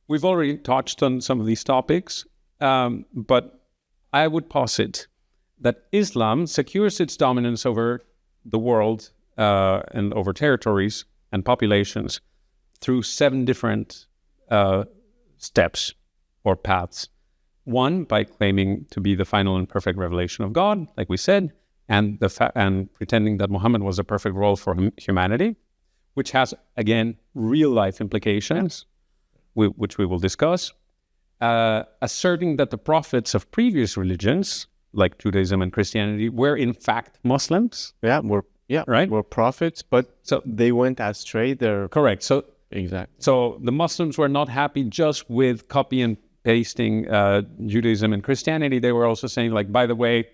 we've already touched on some of these topics, but I would posit that Islam secures its dominance over the world and over territories and populations through 7 different steps or paths. One, by claiming to be the final and perfect revelation of God, like we said, and pretending that Muhammad was a perfect role for humanity, which has, again, real-life implications, which we will discuss. Asserting that the prophets of previous religions, like Judaism and Christianity, were in fact Muslims. Were prophets, but so they went astray. They're correct. So exactly. So the Muslims were not happy just with copy and pasting Judaism and Christianity. They were also saying, like, by the way,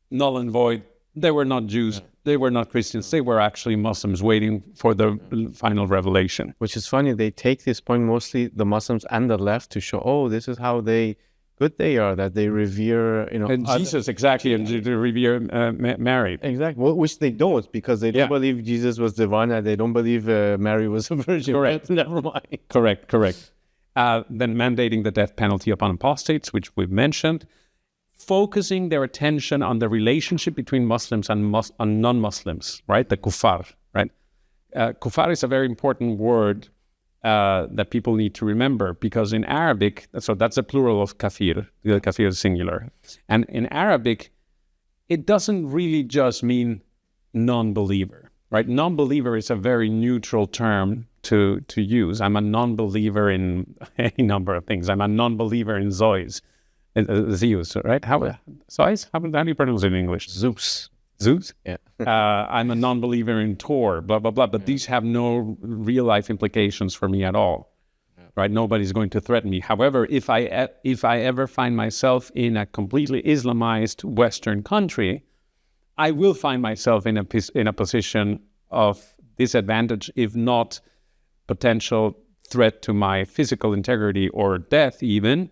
null and void. They were not Jews. They were not Christians. They were actually Muslims waiting for the final revelation. Which is funny. They take this point, mostly the Muslims and the left, to show, oh, this is how good they are, that they revere, and Jesus, exactly, and to revere Mary. Exactly, well, which they don't, because they don't believe Jesus was divine, and they don't believe Mary was a virgin. Correct. Never mind. Correct. Then mandating the death penalty upon apostates, which we've mentioned, focusing their attention on the relationship between Muslims and non-Muslims, right? The kuffar, right? Kuffar is a very important word that people need to remember, because in Arabic, so that's a plural of kafir. The kafir is singular. And in Arabic, it doesn't really just mean non-believer, right? Non-believer is a very neutral term to use. I'm a non-believer in any number of things. I'm a non-believer in Zeus, right? Zeus? How do you pronounce it in English? Zeus? Yeah. I'm a non-believer in Tor, blah, blah, blah. But these have no real-life implications for me at all, right? Nobody's going to threaten me. However, if I ever find myself in a completely Islamized Western country, I will find myself in a position of disadvantage, if not potential threat to my physical integrity or death even,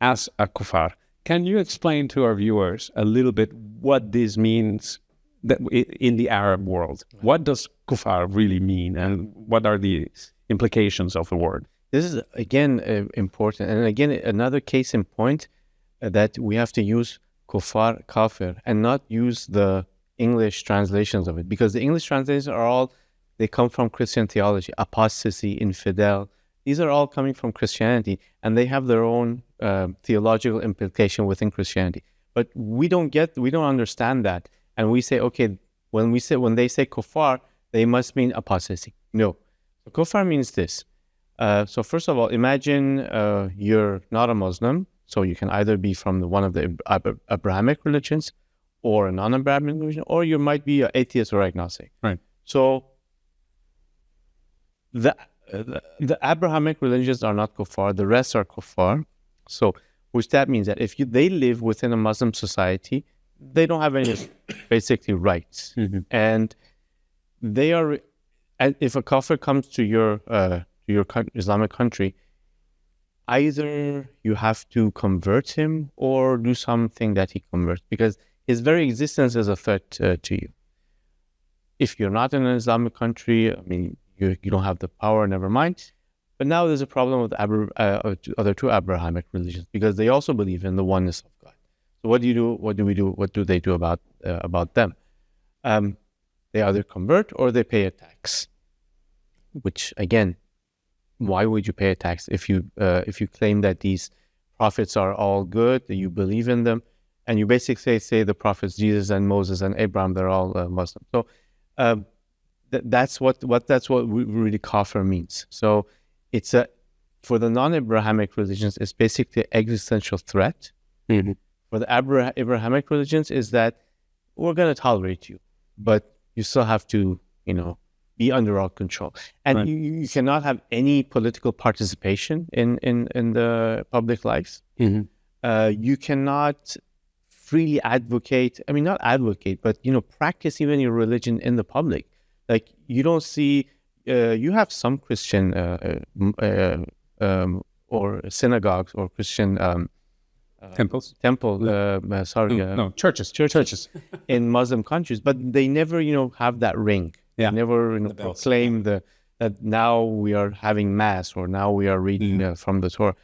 as a kuffar. Can you explain to our viewers a little bit what this means in the Arab world? What does kuffar really mean, and what are the implications of the word? This is, again, important. And again, another case in point that we have to use kuffar, kafir, and not use the English translations of it, because the English translations they come from Christian theology, apostasy, infidel. These are all coming from Christianity, and they have their own theological implication within Christianity. But we don't understand that. And we say, okay, when they say kuffar, they must mean apostasy. No. So kuffar means this. So first of all, imagine you're not a Muslim, so you can either be from one of the Abrahamic religions or a non-Abrahamic religion, or you might be an atheist or agnostic. Right. So the Abrahamic religions are not kuffar, the rest are kuffar. So, which that means that if they live within a Muslim society, they don't have any basically rights. Mm-hmm. And if a kafir comes to your Islamic country, either you have to convert him or do something that he converts, because his very existence is a threat to you. If you're not in an Islamic country, I mean, you don't have the power, never mind. But now there's a problem with other two Abrahamic religions, because they also believe in the oneness of God. So what do you do? What do we do? What do they do about them? They either convert or they pay a tax. Which, again, why would you pay a tax if you claim that these prophets are all good, that you believe in them, and you basically say the prophets Jesus and Moses and Abraham, they're all Muslim. So that's what really kafir means. So it's for the non-Abrahamic religions, it's basically an existential threat. Mm-hmm. For the Abrahamic religions, is that we're going to tolerate you, but you still have to, be under our control. And right. you cannot have any political participation in the public life. Mm-hmm. You cannot freely advocate, not advocate, but, practice even your religion in the public. Like, you don't see, you have some Christian or synagogues or Christian temples. Churches in Muslim countries, but they never, have that ring. Yeah. They never proclaim the that now we are having mass, or now we are reading from the Torah.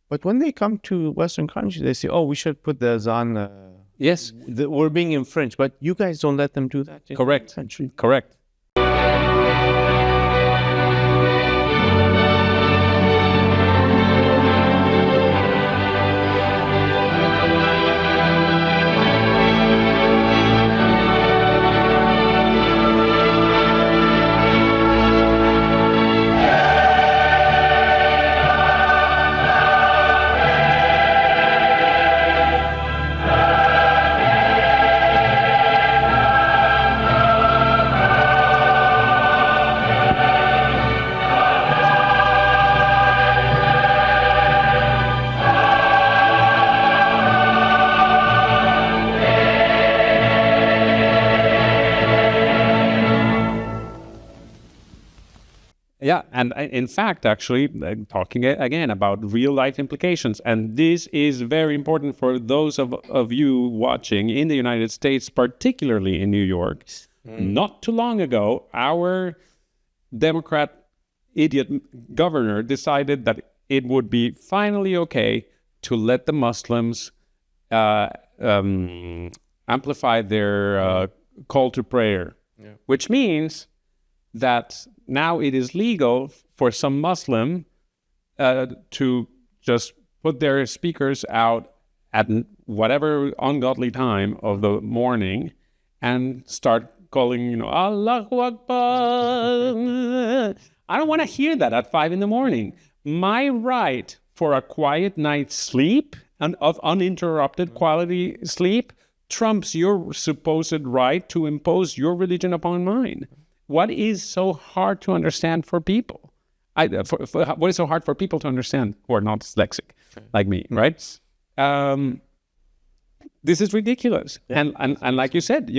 But when they come to Western countries, they say, "Oh, we should put the azan." Yes, We're being infringed, but you guys don't let them do that. In correct. the country. Correct. Yeah, and in fact, actually, talking again about real-life implications, and this is very important for those of you watching in the United States, particularly in New York. Not too long ago, our Democrat idiot governor decided that it would be finally okay to let the Muslims amplify their call to prayer, which means that now it is legal for some Muslim to just put their speakers out at whatever ungodly time of the morning and start calling, Allahu Akbar. I don't want to hear that at 5 a.m. My right for a quiet night's sleep and of uninterrupted quality sleep trumps your supposed right to impose your religion upon mine. What is so hard to understand for people? What is so hard for people to understand who are not dyslexic like me, right? This is ridiculous. And like you said,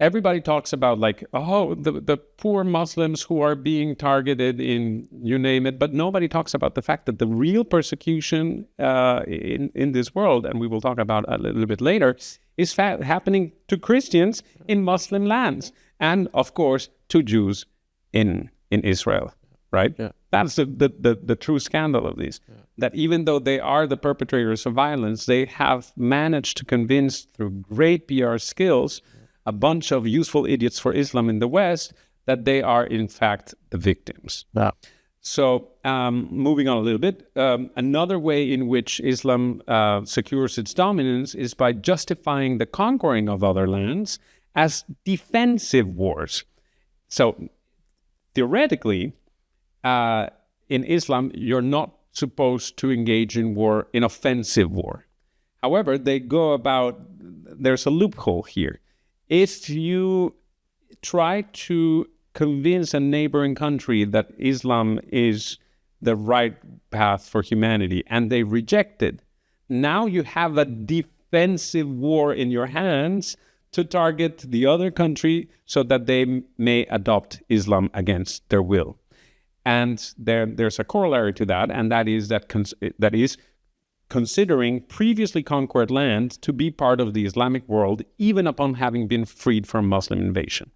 everybody talks about the poor Muslims who are being targeted in you name it, but nobody talks about the fact that the real persecution in this world, and we will talk about a little bit later, is happening to Christians in Muslim lands. And of course, to Jews in Israel, right? Yeah. That's the true scandal of this. Yeah. That even though they are the perpetrators of violence, they have managed to convince through great PR skills a bunch of useful idiots for Islam in the West that they are in fact the victims. Yeah. So moving on a little bit, another way in which Islam secures its dominance is by justifying the conquering of other lands as defensive wars. So theoretically, in Islam, you're not supposed to engage in war, in offensive war. However, they go about, there's a loophole here. If you try to convince a neighboring country that Islam is the right path for humanity and they reject it, now you have a defensive war in your hands to target the other country so that they may adopt Islam against their will. And there's a corollary to that, and that is considering previously conquered land to be part of the Islamic world, even upon having been freed from Muslim invasion.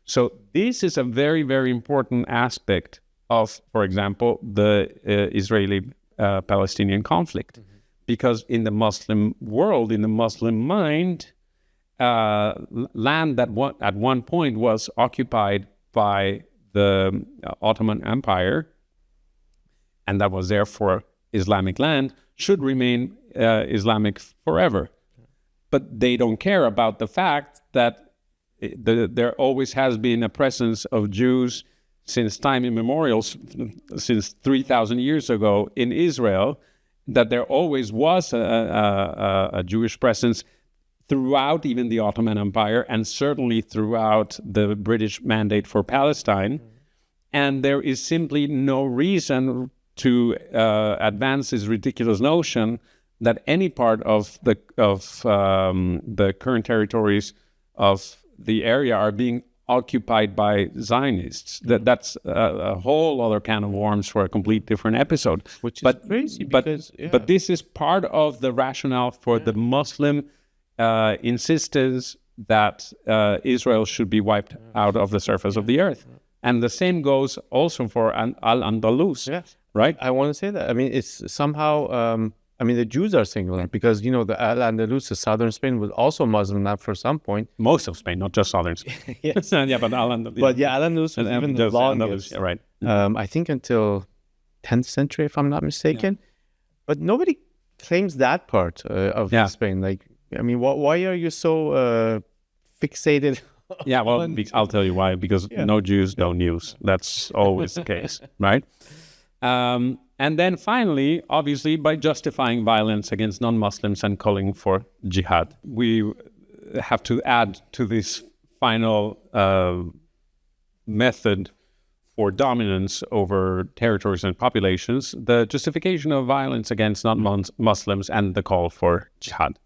So this is a very, very important aspect of, for example, the Israeli-Palestinian conflict. Mm-hmm. Because in the Muslim world, in the Muslim mind, land that at one point was occupied by the Ottoman Empire, and that was therefore Islamic land, should remain Islamic forever. But they don't care about the fact that there always has been a presence of Jews since time immemorial, since 3,000 years ago in Israel, that there always was a Jewish presence throughout even the Ottoman Empire, and certainly throughout the British Mandate for Palestine. And there is simply no reason to advance this ridiculous notion that any part of the current territories of the area are being occupied by Zionists. That's a whole other can of worms for a complete different episode. Which is crazy because... But this is part of the rationale for the Muslim insistence that Israel should be wiped out of the surface of the earth. And the same goes also for Al-Andalus, right? I want to say that. I mean, it's somehow, the Jews are singular because, the Al-Andalus, the southern Spain, was also Muslim now for some point. Most of Spain, not just southern Spain. Yes. Yeah, but Al-Andalus. But Al-Andalus was even the longest. Right. I think until 10th century, if I'm not mistaken. Yeah. But nobody claims that part of Spain. Like, why are you so fixated? Yeah, well, I'll tell you why. Because no Jews, no news. That's always the case, right? And then finally, obviously, by justifying violence against non-Muslims and calling for jihad, we have to add to this final method for dominance over territories and populations the justification of violence against non-Muslims and the call for jihad.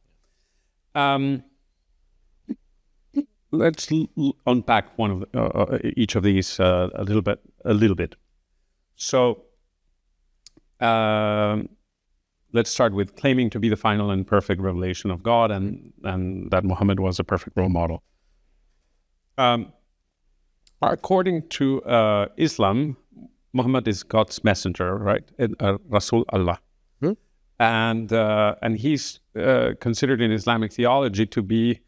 Let's unpack one of each of these a little bit. So let's start with claiming to be the final and perfect revelation of God, and that Muhammad was a perfect role model. According to Islam, Muhammad is God's messenger, right? Rasul Allah, and he's considered in Islamic theology to be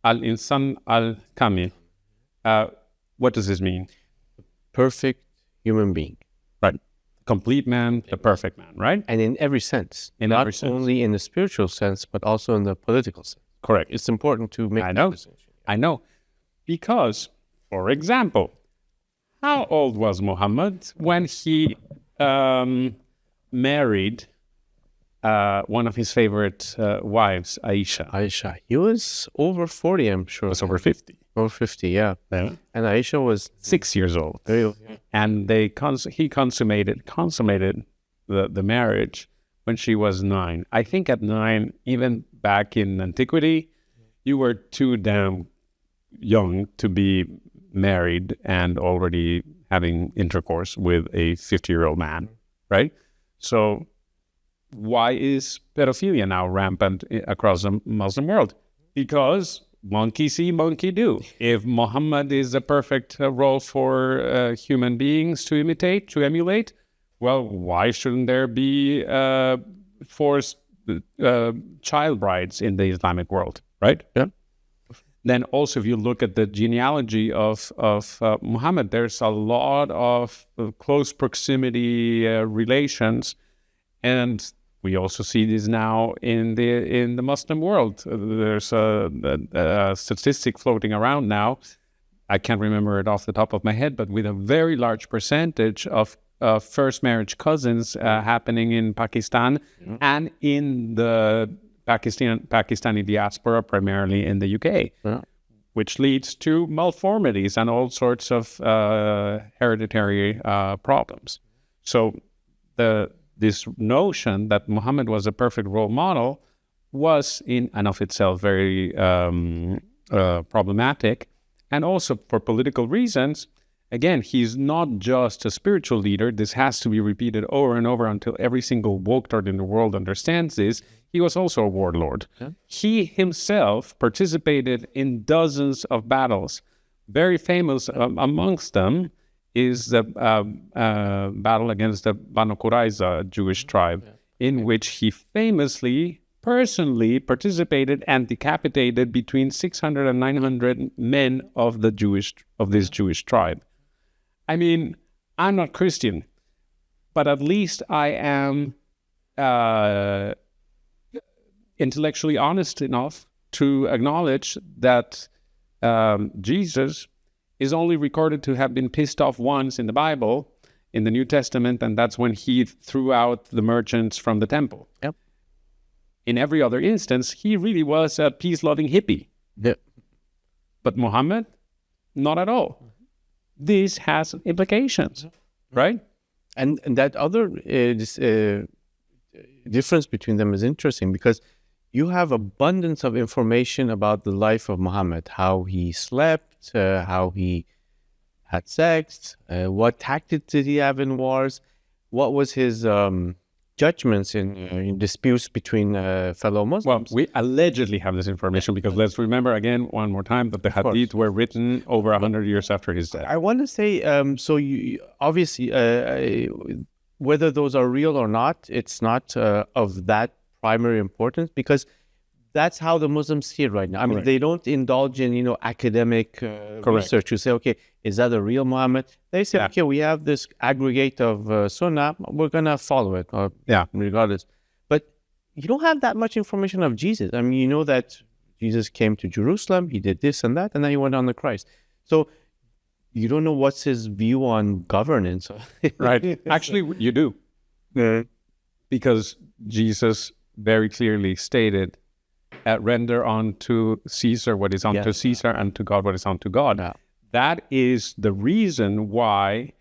Al-Insan Al-Kamil. What does this mean? Perfect human being. Right. Complete man, the perfect man, right? And in every sense. In every sense. Not only in the spiritual sense, but also in the political sense. Correct. It's important to make I know. Because, for example, how old was Muhammad when he married one of his favorite wives, Aisha? He was over 40, I'm sure. He was over 50. Over 50, yeah. And Aisha was 6 years old. Very old. Yeah. And he consummated the marriage when she was 9. I think at 9, even back in antiquity, you were too damn young to be married and already having intercourse with a 50-year-old man, right? So why is pedophilia now rampant across the Muslim world? Because monkey see, monkey do. If Muhammad is a perfect role for human beings to imitate, to emulate, well, why shouldn't there be forced child brides in the Islamic world, right? Yeah. Then also, if you look at the genealogy of Muhammad, there's a lot of close proximity relations, and we also see this now in the Muslim world. There's a statistic floating around now. I can't remember it off the top of my head, but with a very large percentage of first marriage cousins happening in Pakistan and in the Pakistani diaspora, primarily in the UK, which leads to malformities and all sorts of hereditary problems. So this notion that Muhammad was a perfect role model was in and of itself very problematic. And also for political reasons, again, he's not just a spiritual leader. This has to be repeated over and over until every single woke-tard in the world understands this. He was also a warlord. Yeah. He himself participated in dozens of battles. Very famous amongst them is the battle against the Banu Qurayza Jewish tribe, in which he famously, personally participated and decapitated between 600 and 900 men of this Jewish tribe. I mean, I'm not Christian, but at least I am intellectually honest enough to acknowledge that Jesus is only recorded to have been pissed off once in the Bible, in the New Testament, and that's when he threw out the merchants from the temple. Yep. In every other instance, he really was a peace-loving hippie. Yep. But Muhammad, not at all. This has implications, right? And that other difference between them is interesting because you have abundance of information about the life of Muhammad, how he slept, how he had sex, what tactics did he have in wars, what was his judgments in disputes between fellow Muslims. Well, we allegedly have this information because let's remember again one more time that the hadith were written over 100 years after his death. I want to say, so you obviously, whether those are real or not, it's not of that primary importance, because that's how the Muslims see it right now. I mean, they don't indulge in, academic research to say, okay, is that a real Muhammad? They say, okay, we have this aggregate of Sunnah, we're going to follow it, regardless. But you don't have that much information of Jesus. I mean, you know that Jesus came to Jerusalem, he did this and that, and then he went on the Christ. So you don't know what's his view on governance. Right. Actually, you do. Because Jesus very clearly stated, render unto Caesar what is unto Caesar, and to God what is unto God. Yeah. That is the reason why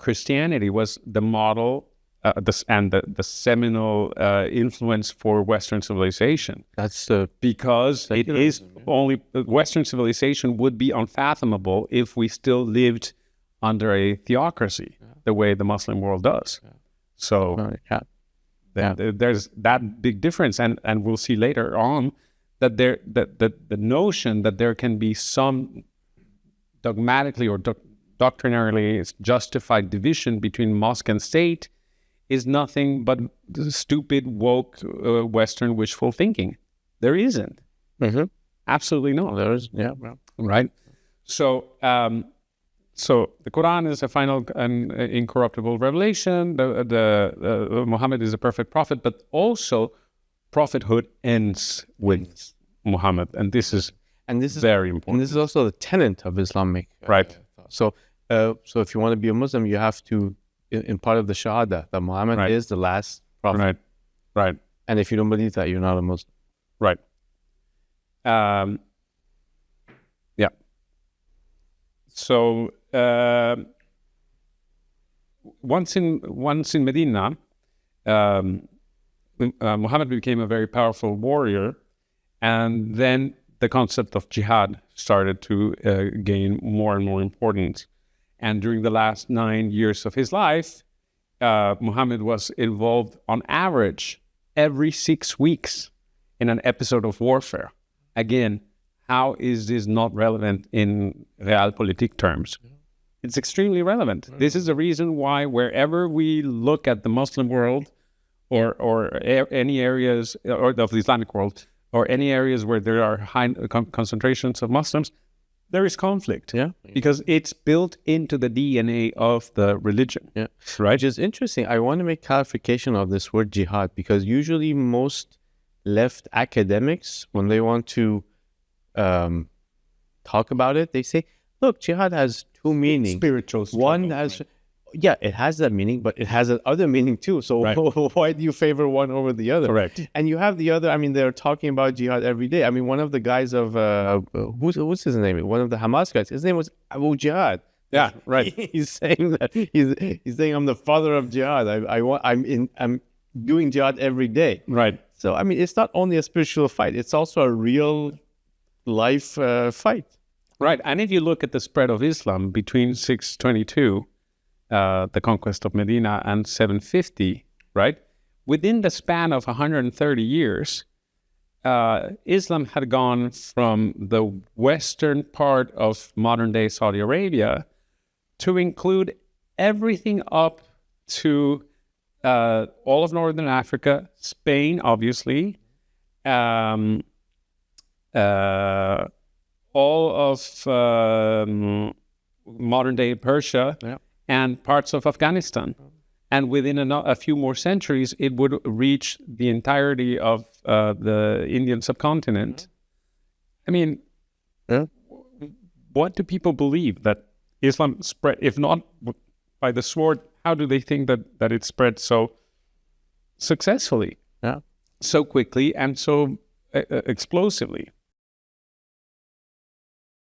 Christianity was the model the seminal influence for Western civilization. That's because it is only Western civilization would be unfathomable if we still lived under a theocracy the way the Muslim world does. So there's that big difference, and we'll see later on that the notion that there can be some dogmatically or doctrinarily justified division between mosque and state is nothing but stupid, woke, Western wishful thinking. There isn't. Absolutely not. There is, right? So, so the Quran is a final and incorruptible revelation. Muhammad is a perfect prophet, but also prophethood ends with Muhammad, and this is very important. And this is also the tenet of Islamic. Right. So if you want to be a Muslim, you have to, in part of the Shahada, that Muhammad is the last prophet. Right. And if you don't believe that, you're not a Muslim. Right. So once in Medina, Muhammad became a very powerful warrior, and then the concept of jihad started to gain more and more importance. And during the last 9 years of his life, Muhammad was involved on average every 6 weeks in an episode of warfare. Again, how is this not relevant in realpolitik terms? It's extremely relevant. This is the reason why wherever we look at the Muslim world or any areas or of the Islamic world or any areas where there are high concentrations of Muslims, there is conflict. Because it's built into the DNA of the religion. Right. Which is interesting. I want to make clarification of this word jihad, because usually most left academics, when they want to talk about it, they say, look, jihad has two meanings. Spiritual struggle. One has, it has that meaning, but it has another meaning too. So why do you favor one over the other? Correct. And you have the other, I mean, they're talking about jihad every day. I mean, one of the guys of, what's his name? One of the Hamas guys, his name was Abu Jihad. Yeah, right. He's saying that, he's saying, I'm the father of jihad. I'm doing jihad every day. Right. So, I mean, it's not only a spiritual fight, it's also a real life fight. Right. And if you look at the spread of Islam between 622, the conquest of Medina, and 750, right? Within the span of 130 years, Islam had gone from the western part of modern-day Saudi Arabia to include everything up to all of Northern Africa, Spain, obviously, all of modern-day Persia, and parts of Afghanistan. And within a few more centuries, it would reach the entirety of the Indian subcontinent. I mean, what do people believe? That Islam spread, if not by the sword, how do they think that it spread so successfully, so quickly, and so explosively?